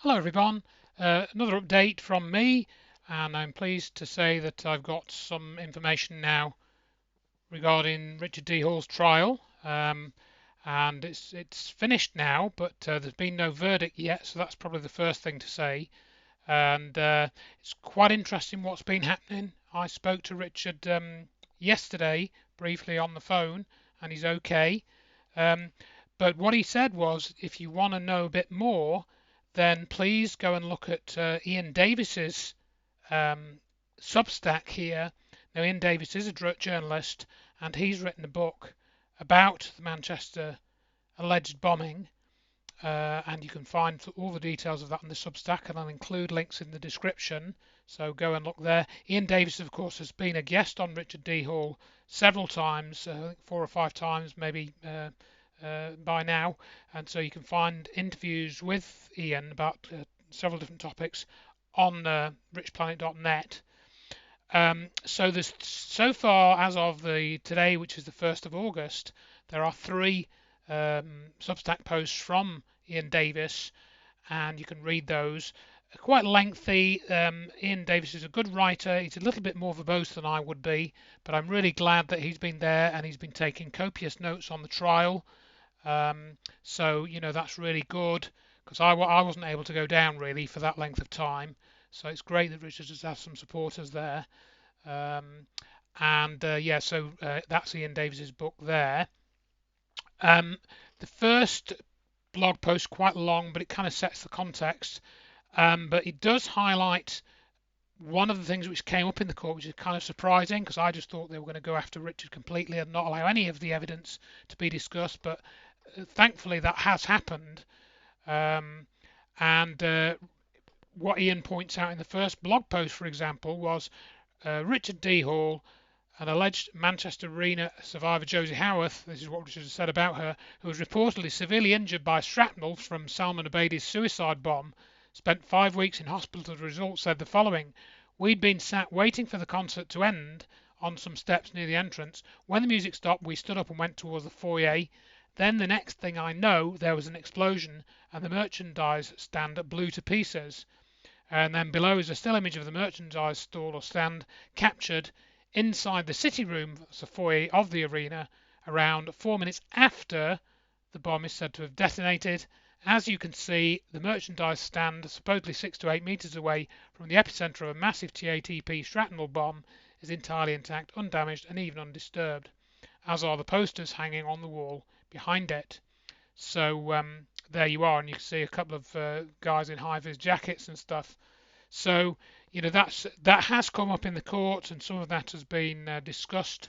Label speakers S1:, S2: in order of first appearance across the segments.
S1: Hello everyone, another update from me, and I'm pleased to say that I've got some information now regarding Richard D. Hall's trial, and it's finished now, but there's been no verdict yet, so that's probably the first thing to say. And it's quite interesting what's been happening. I spoke to Richard yesterday briefly on the phone, and he's okay. Um, but what he said was, if you want to know a bit more, then please go and look at Iain Davis's um, Substack here. Now, Iain Davis is a journalist, and he's written a book about the Manchester alleged bombing, and you can find all the details of that on the Substack, and I'll include links in the description. So go and look there. Iain Davis, of course, has been a guest on Richard D. Hall several times, I think 4 or 5 times maybe by now, and so you can find interviews with Iain about several different topics on richplanet.net. So there's so far as of the today, which is the 1st of August, there are three Substack posts from Iain Davis, and you can read those. Quite lengthy. Iain Davis is a good writer. He's a little bit more verbose than I would be, but I'm really glad that he's been there and he's been taking copious notes on the trial. So that's really good because I wasn't able to go down really for that length of time. So it's great that Richard has had some supporters there. Um, and yeah, so that's Iain Davis's book there. Um, the first blog post quite long, but it kind of sets the context. But it does highlight one of the things which came up in the court, which is kind of surprising because I just thought they were going to go after Richard completely and not allow any of the evidence to be discussed. But thankfully, that has happened. Um, and what Iain points out in the first blog post, for example, was Richard D. Hall, an alleged Manchester Arena survivor, Josie Howarth, this is what Richard has said about her, who was reportedly severely injured by shrapnel from Salman Abedi's suicide bomb, spent 5 weeks in hospital as a result, said the following: "We'd been sat waiting for the concert to end on some steps near the entrance. When the music stopped, we stood up and went towards the foyer. Then the next thing I know, there was an explosion and the merchandise stand blew to pieces. And then below is a still image of the merchandise stall or stand captured inside the city room, the foyer of the arena, around 4 minutes after the bomb is said to have detonated. As you can see, the merchandise stand, supposedly 6 to 8 meters away from the epicenter of a massive TATP shrapnel bomb, is entirely intact, undamaged, and even undisturbed, as are the posters hanging on the wall behind it." So there you are, and you can see a couple of guys in high-vis jackets and stuff. So that has come up in the court, and some of that has been discussed.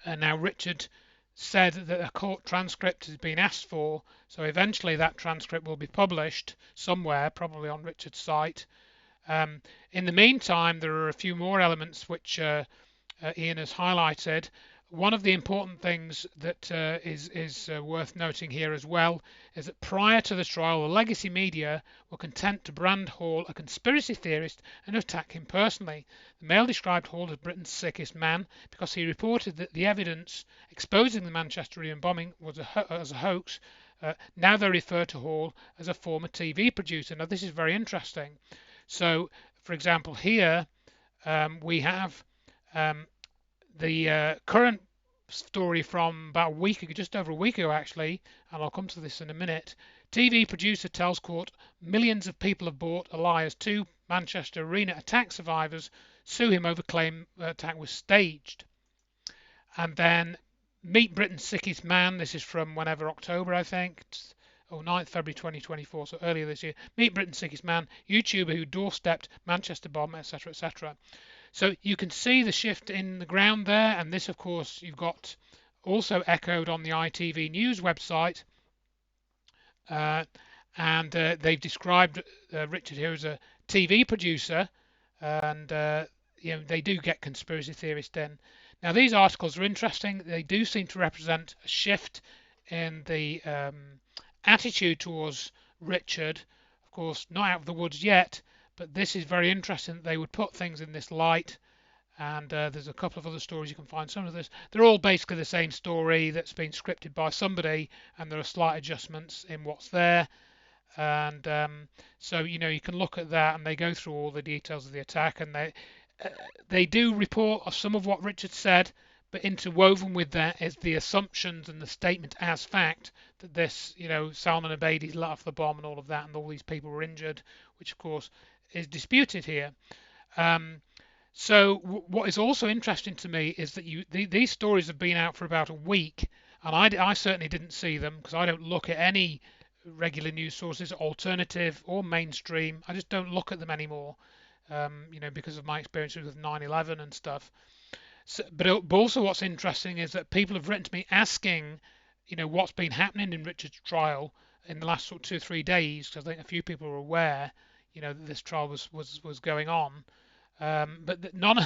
S1: And now Richard said that a court transcript has been asked for, so eventually that transcript will be published somewhere, probably on Richard's site. In the meantime, there are a few more elements which Iain has highlighted. One of the important things that is worth noting here as well is that prior to the trial, the legacy media were content to brand Hall a conspiracy theorist and attack him personally. The Mail described Hall as Britain's sickest man because he reported that the evidence exposing the Manchester Arena bombing was as a hoax. Now they refer to Hall as a former TV producer. Now this is very interesting. So, for example, here we have the current story from about a week ago, just over a week ago actually, and I'll come to this in a minute. TV producer tells court millions of people have bought a lie as two Manchester Arena attack survivors sue him over claim attack was staged. And then Meet Britain's Sickest Man, this is from whenever, October I think, 9th February 2024, so earlier this year. Meet Britain's Sickest Man, YouTuber who doorstepped Manchester bomb, etc., etc. So you can see the shift in the ground there, and this, of course, you've got also echoed on the ITV News website, and they've described Richard here as a TV producer, and they do get conspiracy theorists in. Now these articles are interesting. They do seem to represent a shift in the attitude towards Richard. Of course, not out of the woods yet, but this is very interesting that they would put things in this light. And there's a couple of other stories you can find. Some of this, they're all basically the same story that's been scripted by somebody, and there are slight adjustments in what's there. And so you can look at that, and they go through all the details of the attack, and uh, they do report some of what Richard said, but interwoven with that is the assumptions and the statement as fact that this, Salman Abedi let off the bomb and all of that, and all these people were injured, which of course is disputed here. Um, so what is also interesting to me is that these stories have been out for about a week, and I certainly didn't see them because I don't look at any regular news sources, alternative or mainstream. I just don't look at them anymore, because of my experiences with 9/11 and stuff. So, but also what's interesting is that people have written to me asking, what's been happening in Richard's trial in the last sort of 2 or 3 days, because I think a few people are aware, that this trial was going on. But none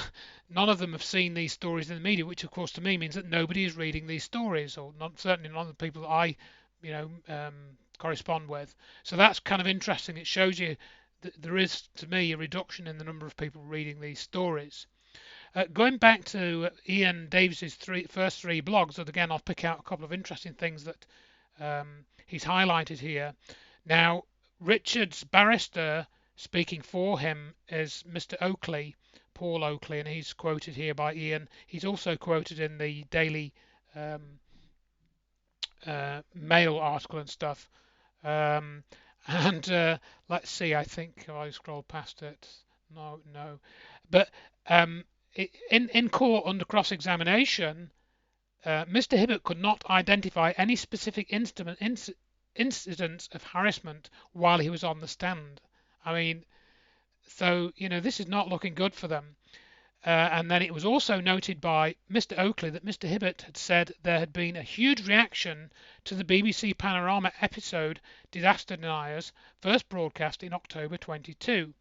S1: of them have seen these stories in the media, which of course to me means that nobody is reading these stories, or not, certainly none of the people that I, correspond with. So that's kind of interesting. It shows you that there is, to me, a reduction in the number of people reading these stories. Going back to Iain Davis's first three blogs, and again I'll pick out a couple of interesting things that he's highlighted here. Now, Richard's barrister speaking for him is Mr. Oakley, Paul Oakley, and he's quoted here by Iain. He's also quoted in the Daily um, Mail article and stuff. Um, and let's see, I think I scroll past it. No. But um, in court under cross-examination, Mr. Hibbert could not identify any specific incidents of harassment while he was on the stand. I mean, so this is not looking good for them. And then it was also noted by Mr. Oakley that Mr. Hibbert had said there had been a huge reaction to the BBC Panorama episode Disaster Deniers, first broadcast in October 22,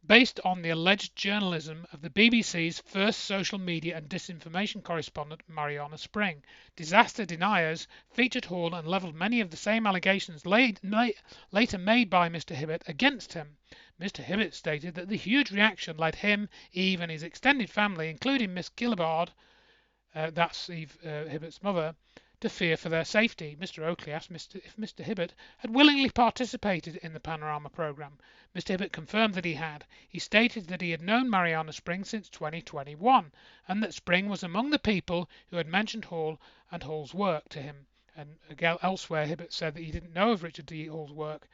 S1: based on the alleged journalism of the BBC's first social media and disinformation correspondent, Mariana Spring. Disaster Deniers featured Hall and levelled many of the same allegations later made by Mr. Hibbert against him. Mr. Hibbert stated that the huge reaction led him, Eve, and his extended family, including Miss Gillibard, that's Eve Hibbert's mother, to fear for their safety. Mr. Oakley asked if Mr. Hibbert had willingly participated in the Panorama programme. Mr. Hibbert confirmed that he had. He stated that he had known Mariana Spring since 2021, and that Spring was among the people who had mentioned Hall and Hall's work to him. And again, elsewhere, Hibbert said that he didn't know of Richard D. Hall's work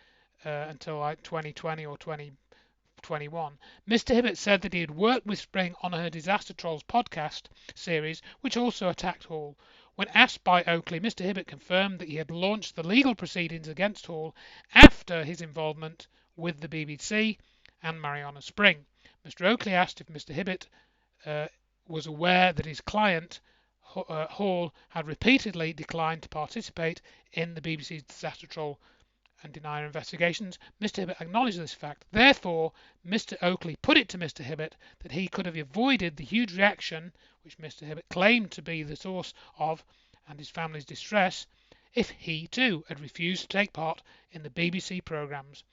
S1: until like 2020 or 2021. Mr. Hibbert said that he had worked with Spring on her Disaster Trolls podcast series, which also attacked Hall. When asked by Oakley, Mr. Hibbert confirmed that he had launched the legal proceedings against Hall after his involvement with the BBC and Mariana Spring. Mr. Oakley asked if Mr. Hibbert was aware that his client, Hall, had repeatedly declined to participate in the BBC's disaster troll and denier investigations. Mr. Hibbert acknowledged this fact. Therefore, Mr. Oakley put it to Mr. Hibbert that he could have avoided the huge reaction which Mr. Hibbert claimed to be the source of and his family's distress if he too had refused to take part in the BBC programmes,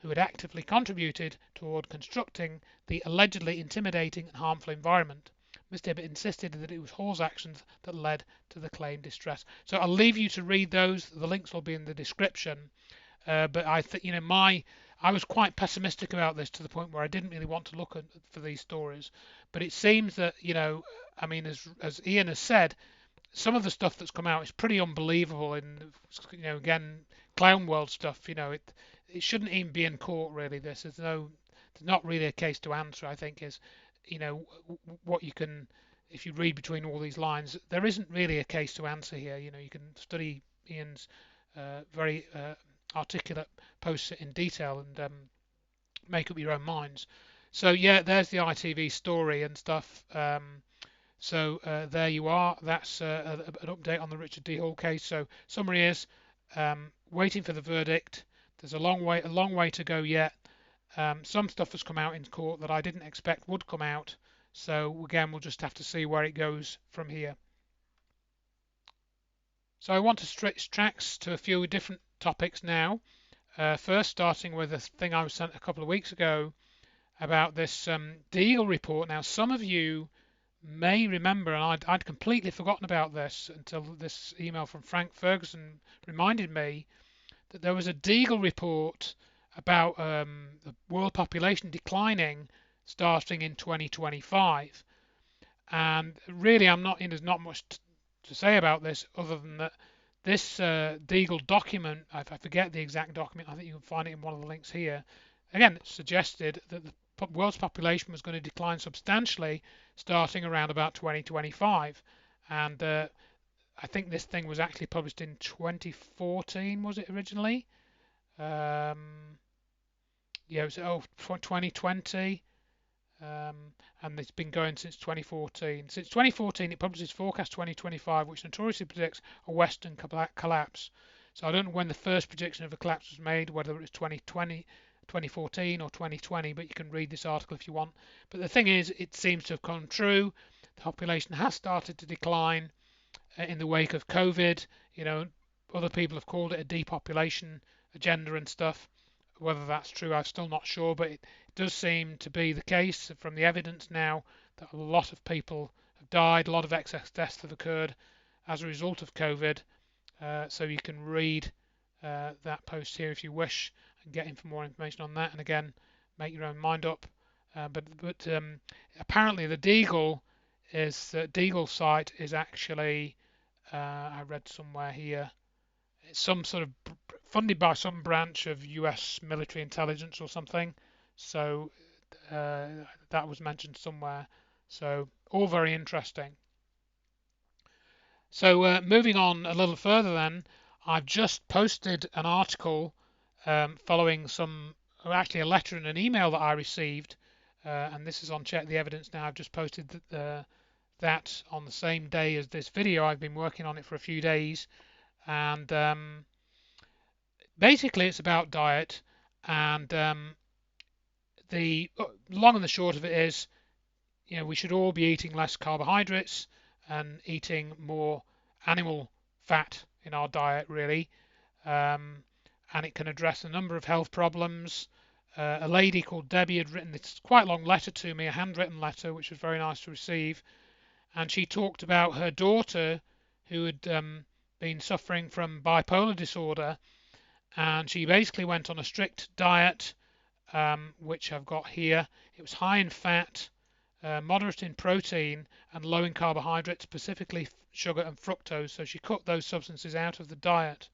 S1: who had actively contributed toward constructing the allegedly intimidating and harmful environment. Mr. Hibbert insisted that it was Hall's actions that led to the claimed distress. So I'll leave you to read those. The links will be in the description. But I think I was quite pessimistic about this to the point where I didn't really want to look for these stories. But it seems that I mean, as Iain has said, some of the stuff that's come out is pretty unbelievable. And again, clown world stuff. It shouldn't even be in court really. There's not really a case to answer. I think is what you can, if you read between all these lines, there isn't really a case to answer here. You can study Iain's very articulate posts in detail and make up your own minds. So yeah, there's the ITV story and stuff. So there you are. That's an update on the Richard D. Hall case. So summary is waiting for the verdict. There's a long way to go yet. Some stuff has come out in court that I didn't expect would come out. So again, we'll just have to see where it goes from here. So I want to switch tracks to a few different topics now. First, starting with a thing I was sent a couple of weeks ago about this Deal report. Now, some of you may remember, and I'd completely forgotten about this until this email from Frank Ferguson reminded me, that there was a Deagle report about the world population declining starting in 2025. And really, there's not much to say about this other than that this Deagle document, I forget the exact document, I think you can find it in one of the links here. Again, it suggested that the world's population was going to decline substantially starting around about 2025. And I think this thing was actually published in 2014, was it originally? Yeah, it was 2020. Um, and it's been going since 2014. Since 2014, it publishes Forecast 2025, which notoriously predicts a Western collapse. So I don't know when the first prediction of a collapse was made, whether it was 2020, 2014, or 2020, but you can read this article if you want. But the thing is, it seems to have come true. The population has started to decline in the wake of COVID. You know, other people have called it a depopulation agenda and stuff. Whether that's true, I'm still not sure, but it does seem to be the case from the evidence now that a lot of people have died, a lot of excess deaths have occurred as a result of COVID. So you can read that post here if you wish and get more information on that. And again, make your own mind up. But apparently the Deagle site is actually I read somewhere here it's some sort of funded by some branch of US military intelligence or something. So uh, that was mentioned somewhere. So all very interesting. So moving on a little further then, I've just posted an article following actually a letter and an email that I received, and this is on Check the Evidence now. I've just posted that on the same day as this video. I've been working on it for a few days, and basically it's about diet, and the long and the short of it is, we should all be eating less carbohydrates and eating more animal fat in our diet, really. And it can address a number of health problems. A lady called Debbie had written this quite long letter to me, a handwritten letter, which was very nice to receive. And she talked about her daughter who had been suffering from bipolar disorder. And she basically went on a strict diet, which I've got here. It was high in fat, moderate in protein, and low in carbohydrates, specifically sugar and fructose. So she cut those substances out of the diet.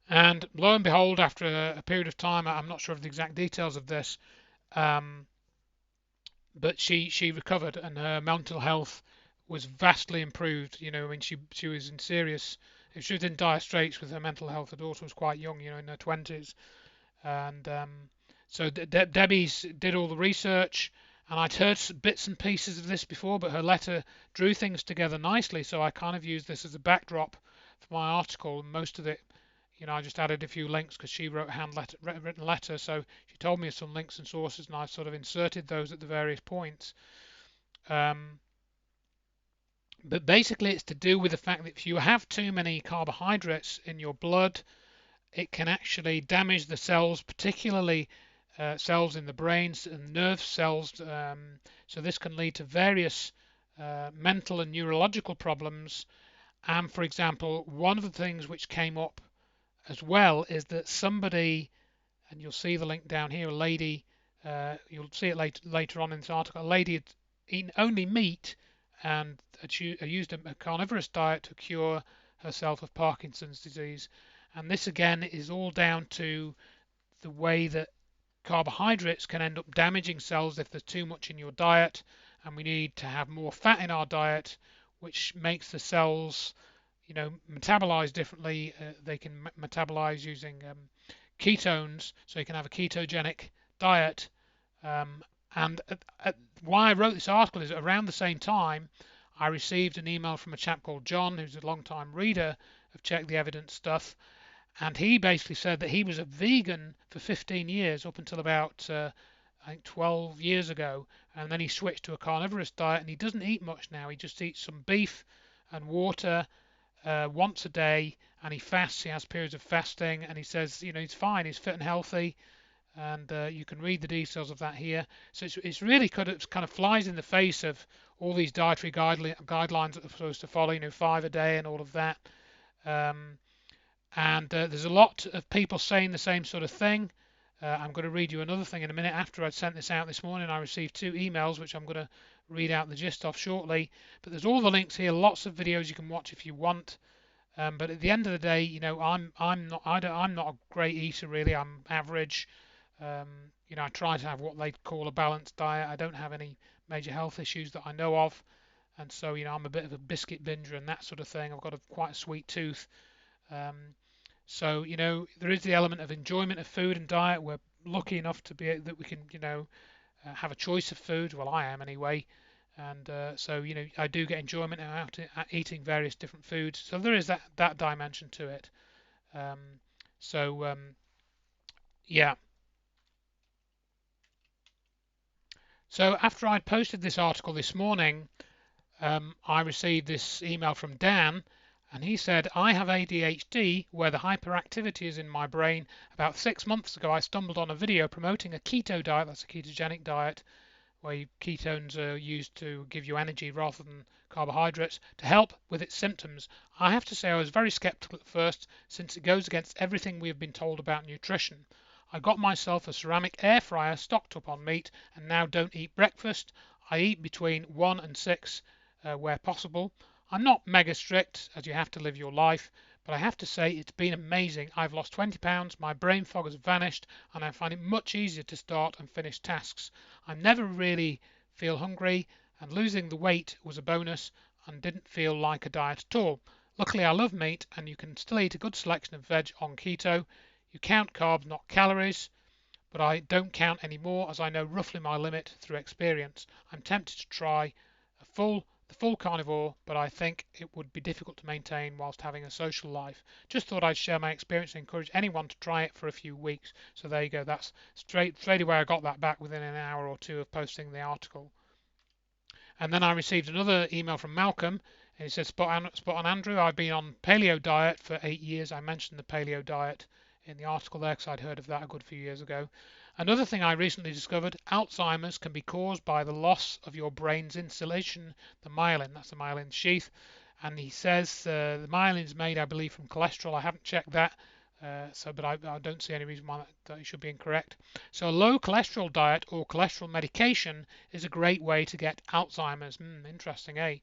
S1: And lo and behold, after a period of time, I'm not sure of the exact details of this, but she recovered and her mental health was vastly improved. I mean, she was in she was in dire straits with her mental health. Her daughter was quite young, in her 20s. And so Debbie's did all the research, and I'd heard bits and pieces of this before, but her letter drew things together nicely, so I kind of used this as a backdrop for my article. And most of it, I just added a few links because she wrote a written letter, so she told me some links and sources, and I sort of inserted those at the various points. But basically, it's to do with the fact that if you have too many carbohydrates in your blood, it can actually damage the cells, particularly cells in the brain and nerve cells. So this can lead to various mental and neurological problems. And for example, one of the things which came up as well is that somebody, and you'll see the link down here, a lady, you'll see it later on in this article, a lady had eaten only meat and used a carnivorous diet to cure herself of Parkinson's disease. And this again is all down to the way that carbohydrates can end up damaging cells if there's too much in your diet, and we need to have more fat in our diet, which makes the cells metabolize differently. They can metabolize using ketones, so you can have a ketogenic diet. And why I wrote this article is around the same time I received an email from a chap called John, who's a long-time reader of Check the Evidence stuff, and he basically said that he was a vegan for 15 years up until about I think 12 years ago, and then he switched to a carnivorous diet, and he doesn't eat much now. He just eats some beef and water once a day, and he fasts. He has periods of fasting, and he says he's fine, he's fit and healthy, and you can read the details of that here. So it's really kind of flies in the face of all these dietary guidelines that we're supposed to follow, 5 a day and all of that. And there's a lot of people saying the same sort of thing. I'm going to read you another thing in a minute. After I'd sent this out this morning, I received 2 emails, which I'm going to read out the gist of shortly. But there's all the links here, lots of videos you can watch if you want. But at the end of the day, I'm not a great eater really. I'm average. I try to have what they call a balanced diet. I don't have any major health issues that I know of, and so I'm a bit of a biscuit binger and that sort of thing. I've got quite a sweet tooth. Um, so there is the element of enjoyment of food and diet. We're lucky enough to be that we can have a choice of food. Well, I am anyway, and so I do get enjoyment out of eating various different foods. So there is that dimension to it. Um, so yeah. So after I'd posted this article this morning, I received this email from Dan, and he said, I have ADHD where the hyperactivity is in my brain. About 6 months ago, I stumbled on a video promoting a keto diet, that's a ketogenic diet, where ketones are used to give you energy rather than carbohydrates, to help with its symptoms. I have to say I was very skeptical at first, since it goes against everything we have been told about nutrition. I got myself a ceramic air fryer stocked up on meat and now don't eat breakfast. I eat between 1 and 6 where possible. I'm not mega strict, as you have to live your life, but I have to say it's been amazing. I've lost 20 pounds, my brain fog has vanished, and I find it much easier to start and finish tasks. I never really feel hungry, and losing the weight was a bonus and didn't feel like a diet at all. Luckily, I love meat, and you can still eat a good selection of veg on keto. You count carbs, not calories, but I don't count anymore as I know roughly my limit through experience. I'm tempted to try the full carnivore, but I think it would be difficult to maintain whilst having a social life. Just thought I'd share my experience and encourage anyone to try it for a few weeks. So there you go. That's straight away. I got that back within an hour or two of posting the article. And then I received another email from Malcolm, and he said, spot on, Andrew. I've been on paleo diet for 8 years. I mentioned the paleo diet in the article there because I'd heard of that a good few years ago. Another thing I recently discovered, Alzheimer's can be caused by the loss of your brain's insulation, the myelin. That's the myelin sheath. And he says the myelin is made, I believe, from cholesterol. I haven't checked that. But I don't see any reason why that it should be incorrect. So a low cholesterol diet or cholesterol medication is a great way to get Alzheimer's. Interesting, eh?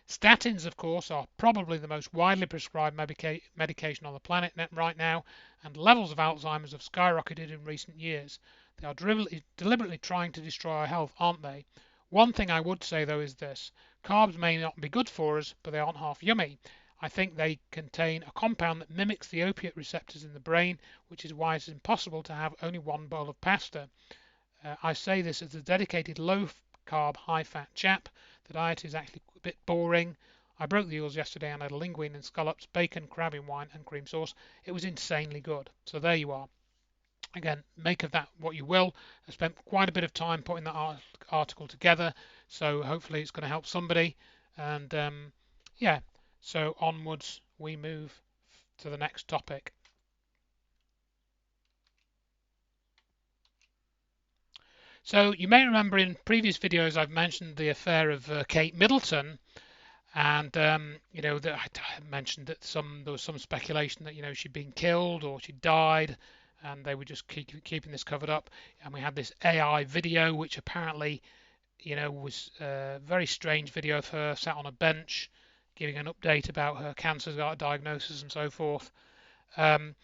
S1: Statins, of course, are probably the most widely prescribed medication on the planet right now, and levels of Alzheimer's have skyrocketed in recent years. They are deliberately trying to destroy our health, aren't they? One thing I would say, though, is this. Carbs may not be good for us, but they aren't half yummy. I think they contain a compound that mimics the opiate receptors in the brain, which is why it's impossible to have only one bowl of pasta. I say this as a dedicated low-carb, high-fat chap. The diet is actually a bit boring. I broke the rules yesterday and had a linguine and scallops, bacon, crab in wine and cream sauce. It was insanely good. So there you are. Again, make of that what you will. I spent quite a bit of time putting that article together, so hopefully it's going to help somebody. And yeah, so onwards we move to the next topic. So you may remember in previous videos I've mentioned the affair of Kate Middleton, and that I mentioned that there was some speculation that she'd been killed or she died, and they were just keeping this covered up. And we had this AI video, which apparently was a very strange video of her sat on a bench giving an update about her cancer diagnosis and so forth. And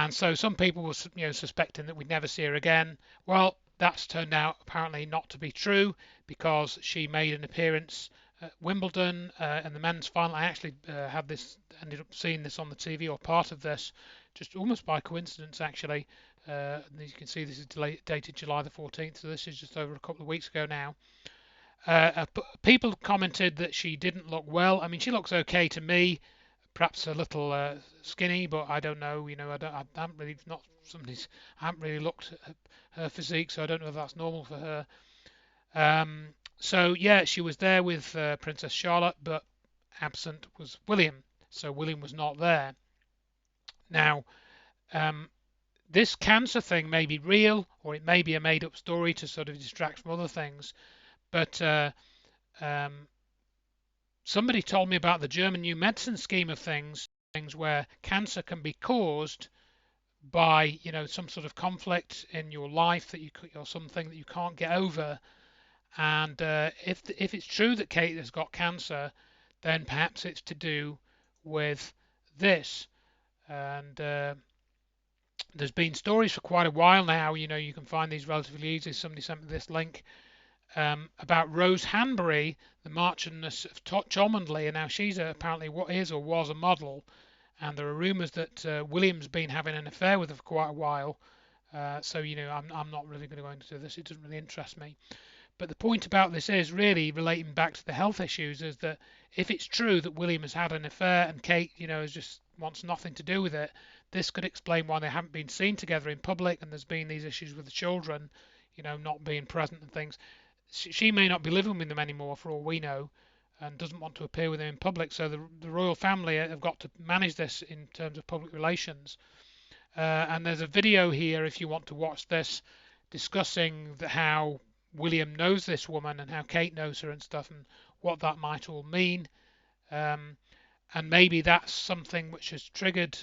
S1: so some people were suspecting that we'd never see her again. Well, that's turned out apparently not to be true, because she made an appearance at Wimbledon in the men's final. I actually ended up seeing this on the TV, or part of this, just almost by coincidence actually. And you can see this is dated July the 14th, so this is just over a couple of weeks ago now. People commented that she didn't look well. I mean, she looks okay to me, perhaps a little skinny, but I don't know. I haven't really I haven't really looked at her physique, so I don't know if that's normal for her. So yeah, she was there with Princess Charlotte, but absent was William. So William was not there. Now, this cancer thing may be real, or it may be a made-up story to sort of distract from other things. But somebody told me about the German New Medicine scheme of things. things where cancer can be caused by, some sort of conflict in your life that or something that you can't get over. And if it's true that Kate has got cancer, then perhaps it's to do with this. And there's been stories for quite a while now. You can find these relatively easily. Somebody sent me this link about Rose Hanbury, the Marchioness of Cholmondeley, and now she's apparently what is or was a model. And there are rumours that William's been having an affair with her for quite a while. So I'm not really going to go into this. It doesn't really interest me. But the point about this is really relating back to the health issues, is that if it's true that William has had an affair and Kate, is just wants nothing to do with it, this could explain why they haven't been seen together in public, and there's been these issues with the children, not being present and things. She may not be living with them anymore for all we know, and doesn't want to appear with them in public. So the royal family have got to manage this in terms of public relations. And there's a video here if you want to watch this, discussing how William knows this woman and how Kate knows her and stuff, and what that might all mean. And maybe that's something which has triggered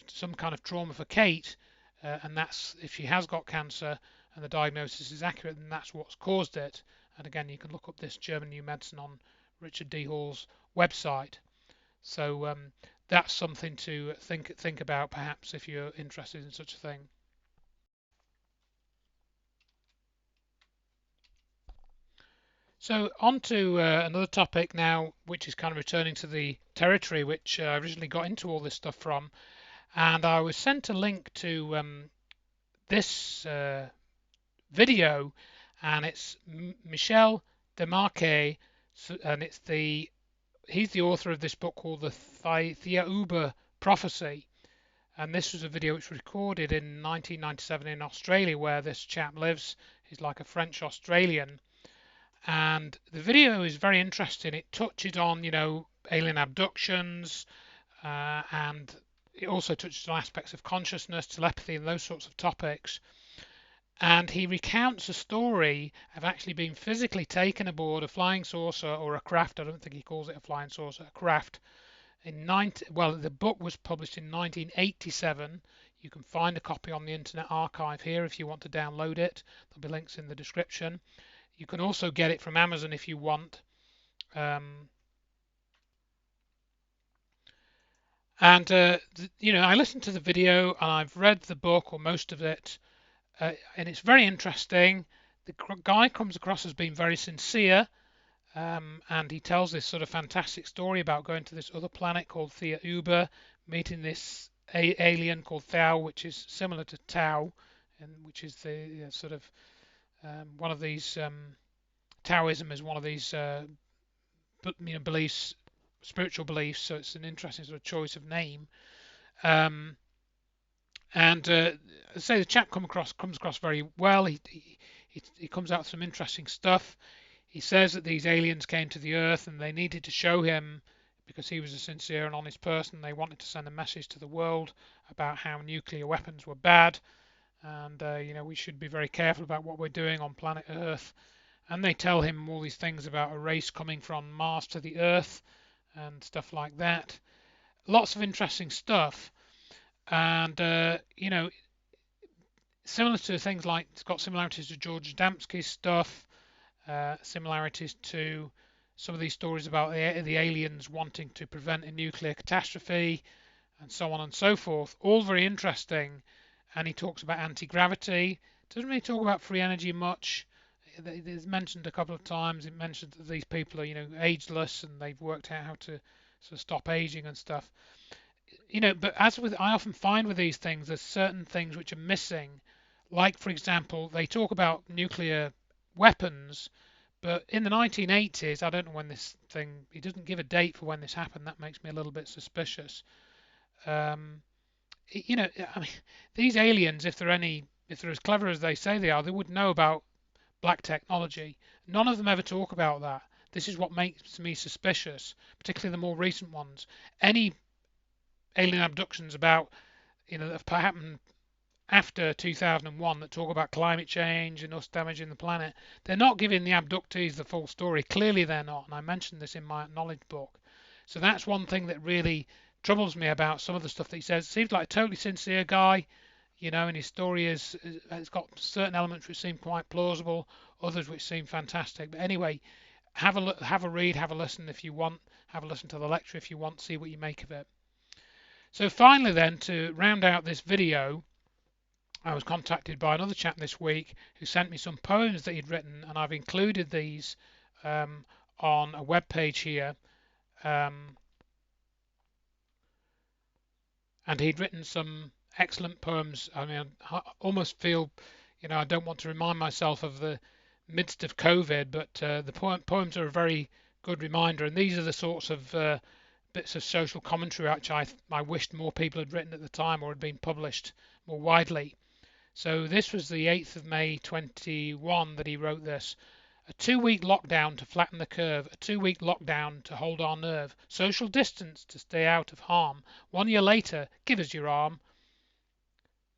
S1: some kind of trauma for Kate, and that's, if she has got cancer and the diagnosis is accurate, then that's what's caused it. And again, you can look up this German New Medicine on Richard D. Hall's website. So that's something to think about, perhaps, if you're interested in such a thing. So on to another topic now, which is kind of returning to the territory which I originally got into all this stuff from. And I was sent a link to this video, and it's Michel Desmet, and he's the author of this book called the Thea Prophecy. And this was a video which was recorded in 1997 in Australia, where this chap lives. He's like a French Australian. And the video is very interesting. It touches on, alien abductions, and it also touches on aspects of consciousness, telepathy, and those sorts of topics. And he recounts a story of actually being physically taken aboard a flying saucer or a craft. I don't think he calls it a flying saucer, a craft. The book was published in 1987. You can find a copy on the Internet Archive here if you want to download it. There'll be links in the description. You can also get it from Amazon if you want. I listened to the video and I've read the book, or most of it, and it's very interesting. The guy comes across as being very sincere, and he tells this sort of fantastic story about going to this other planet called Thea Uber, meeting this alien called Thao, which is similar to Tao, and which is the sort of one of these Taoism is one of these beliefs, spiritual beliefs. So it's an interesting sort of choice of name. And say the chap comes across very well. He comes out with some interesting stuff. He says that these aliens came to the Earth and they needed to show him, because he was a sincere and honest person. They wanted to send a message to the world about how nuclear weapons were bad, and we should be very careful about what we're doing on planet Earth. And they tell him all these things about a race coming from Mars to the Earth and stuff like that. Lots of interesting stuff. And similar to things like, it's got similarities to George Adamski's stuff, similarities to some of these stories about the aliens wanting to prevent a nuclear catastrophe, and so on and so forth. All very interesting. And he talks about anti-gravity. Doesn't really talk about free energy much. It's mentioned a couple of times. It mentioned that these people are, ageless, and they've worked out how to sort of stop aging and stuff. But I often find with these things, there's certain things which are missing. Like, for example, they talk about nuclear weapons, but in the 1980s, I don't know when this thing, he doesn't give a date for when this happened. That makes me a little bit suspicious. I mean, these aliens, if they're as clever as they say they are, they would know about black technology. None of them ever talk about that. This is what makes me suspicious, particularly the more recent ones. Any alien abductions that have happened after 2001 that talk about climate change and us damaging the planet, they're not giving the abductees the full story. Clearly they're not, and I mentioned this in my knowledge book. So that's one thing that really troubles me about some of the stuff that he says. Seems like a totally sincere guy, you know, and his story it's got certain elements which seem quite plausible, others which seem fantastic. But anyway, have a look, have a read, have a listen if you want, have a listen to the lecture if you want, see what you make of it. So finally then, to round out this video, I was contacted by another chap this week who sent me some poems that he'd written, and I've included these on a web page here. And he'd written some excellent poems. I mean, I almost feel, you know, I don't want to remind myself of the midst of COVID, but the poems are a very good reminder. And these are the sorts of bits of social commentary which I wished more people had written at the time or had been published more widely. So this was the 8th of May 21 that he wrote this. A 2-week lockdown to flatten the curve, a 2-week lockdown to hold our nerve, social distance to stay out of harm. 1 year later, give us your arm.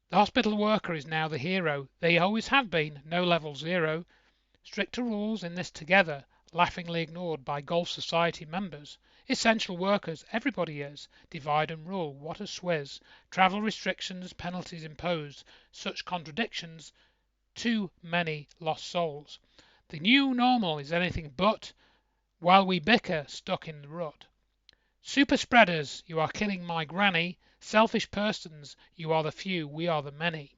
S1: The hospital worker is now the hero. They always have been, no level zero. Stricter rules in this together, laughingly ignored by Golf Society members. Essential workers, everybody is. Divide and rule, what a swizz. Travel restrictions, penalties imposed. Such contradictions, too many lost souls. The new normal is anything but, while we bicker, stuck in the rut. Super spreaders, you are killing my granny. Selfish persons, you are the few, we are the many.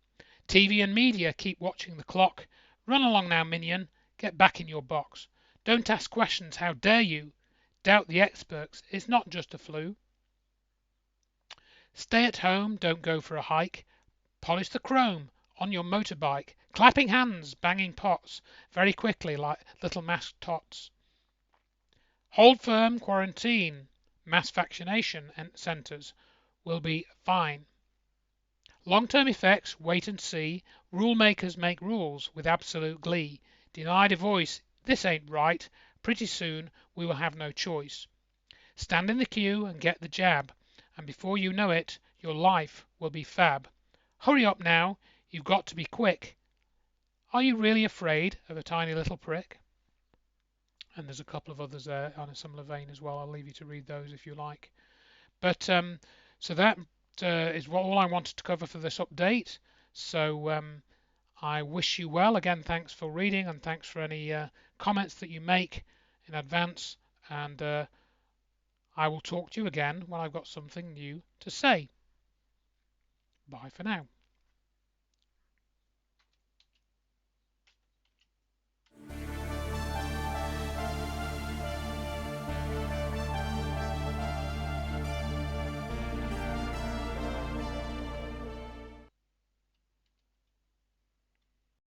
S1: TV and media keep watching the clock. Run along now, minion. Get back in your box. Don't ask questions, how dare you? Doubt the experts, it's not just a flu. Stay at home, don't go for a hike. Polish the chrome on your motorbike. Clapping hands, banging pots, very quickly like little masked tots. Hold firm, quarantine. Mass vaccination centres will be fine. Long-term effects, wait and see. Rule makers make rules with absolute glee. Denied a voice, this ain't right. Pretty soon we will have no choice. Stand in the queue and get the jab, and before you know it, your life will be fab. Hurry up now, you've got to be quick. Are you really afraid of a tiny little prick? And there's a couple of others there on a similar vein as well. I'll leave you to read those if you like. But so that is all I wanted to cover for this update. So I wish you well. Again, thanks for reading and thanks for any comments that you make in advance. And I will talk to you again when I've got something new to say. Bye for now.